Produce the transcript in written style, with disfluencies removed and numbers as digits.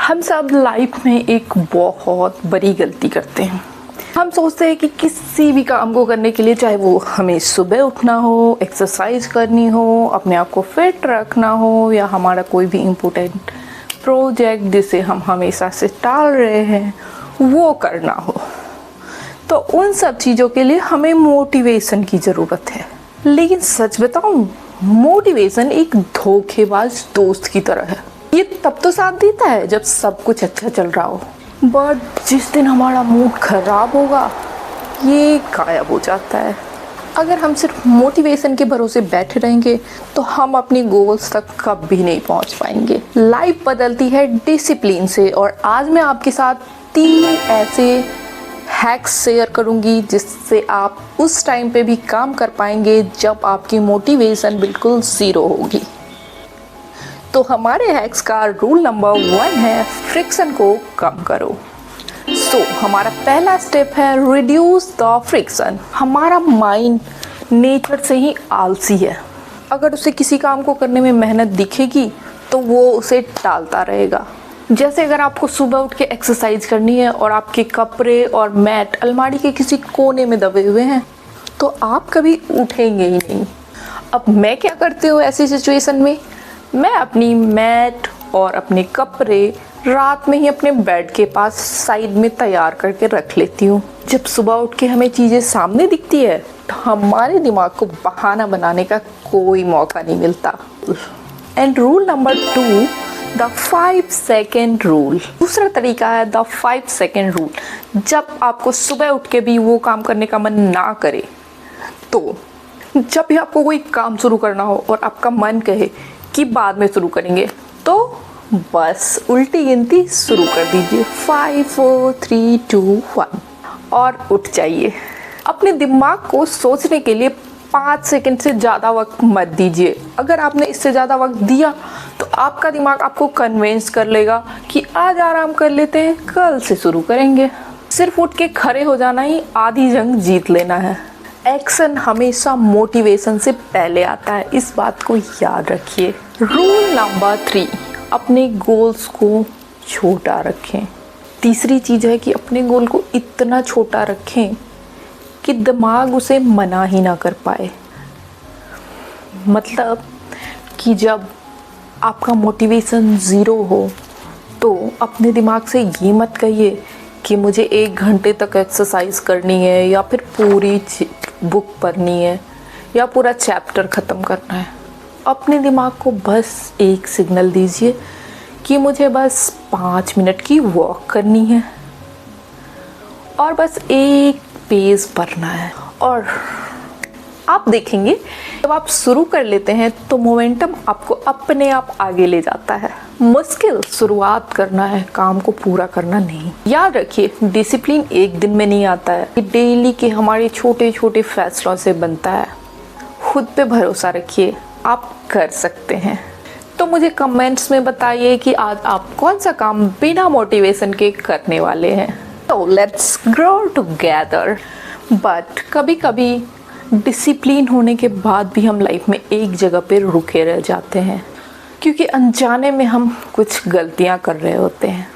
हम सब लाइफ में एक बहुत बड़ी गलती करते हैं। हम सोचते हैं कि किसी भी काम को करने के लिए, चाहे वो हमें सुबह उठना हो, एक्सरसाइज करनी हो, अपने आप को फिट रखना हो, या हमारा कोई भी इम्पोर्टेंट प्रोजेक्ट जिसे हम हमेशा से टाल रहे हैं वो करना हो, तो उन सब चीज़ों के लिए हमें मोटिवेशन की ज़रूरत है। लेकिन सच बताऊं, मोटिवेशन एक धोखेबाज दोस्त की तरह है। ये तब तो साथ देता है जब सब कुछ अच्छा चल रहा हो, बट जिस दिन हमारा मूड खराब होगा ये गायब हो जाता है। अगर हम सिर्फ मोटिवेशन के भरोसे बैठे रहेंगे तो हम अपनी गोल्स तक कभी नहीं पहुंच पाएंगे। लाइफ बदलती है डिसिप्लिन से, और आज मैं आपके साथ 3 ऐसे हैक्स शेयर करूंगी जिससे आप उस टाइम पे भी काम कर पाएंगे जब आपकी मोटिवेशन बिल्कुल ज़ीरो होगी। तो हमारे हैक्स का रूल नंबर 1 है फ्रिक्शन को कम करो। हमारा पहला स्टेप है रिड्यूस द फ्रिक्शन। हमारा माइंड नेचर से ही आलसी है। अगर उसे किसी काम को करने में मेहनत दिखेगी तो वो उसे टालता रहेगा। जैसे अगर आपको सुबह उठ के एक्सरसाइज करनी है और आपके कपड़े और मैट अलमारी के किसी कोने में दबे हुए हैं तो आप कभी उठेंगे ही नहीं। अब मैं क्या करती हूँ ऐसी सिचुएशन में, मैं अपनी मैट और अपने कपड़े रात में ही अपने बेड के पास साइड में तैयार करके रख लेती हूँ। जब सुबह उठ के हमें चीज़ें सामने दिखती है तो हमारे दिमाग को बहाना बनाने का कोई मौका नहीं मिलता। And rule number 2, the 5 second rule. दूसरा तरीका है द 5 सेकेंड रूल। जब आपको सुबह उठ के भी वो काम करने का मन ना करे, तो जब भी आपको कोई काम शुरू करना हो और आपका मन कहे कि बाद में शुरू करेंगे, तो बस उल्टी गिनती शुरू कर दीजिए, 5 4 3 2 1, और उठ जाइए। अपने दिमाग को सोचने के लिए 5 सेकंड से ज़्यादा वक्त मत दीजिए। अगर आपने इससे ज़्यादा वक्त दिया तो आपका दिमाग आपको कन्विंस कर लेगा कि आज आराम कर लेते हैं, कल से शुरू करेंगे। सिर्फ उठ के खड़े हो जाना ही आधी जंग जीत लेना है। एक्शन हमेशा मोटिवेशन से पहले आता है, इस बात को याद रखिए। रूल नंबर 3, अपने गोल्स को छोटा रखें। तीसरी चीज़ है कि अपने गोल को इतना छोटा रखें कि दिमाग उसे मना ही ना कर पाए। मतलब कि जब आपका मोटिवेशन ज़ीरो हो तो अपने दिमाग से ये मत कहिए कि मुझे 1 घंटे तक एक्सरसाइज करनी है, या फिर पूरी बुक पढ़नी है, या पूरा चैप्टर ख़त्म करना है। अपने दिमाग को बस एक सिग्नल दीजिए कि मुझे बस 5 मिनट की वॉक करनी है और बस 1 पेज पढ़ना है। और आप देखेंगे जब आप शुरू कर लेते हैं तो मोमेंटम आपको अपने आप आगे ले जाता है। मुश्किल शुरुआत करना है, काम को पूरा करना नहीं। याद रखिए, डिसिप्लिन एक दिन में नहीं आता है, ये डेली के हमारे छोटे छोटे फैसलों से बनता है। खुद पे भरोसा रखिए, आप कर सकते हैं। तो मुझे कमेंट्स में बताइए कि आज आप कौन सा काम बिना मोटिवेशन के करने वाले हैं। तो लेट्स ग्रो टुगेदर। बट कभी कभी डिसिप्लिन होने के बाद भी हम लाइफ में एक जगह पे रुके रह जाते हैं, क्योंकि अनजाने में हम कुछ गलतियां कर रहे होते हैं।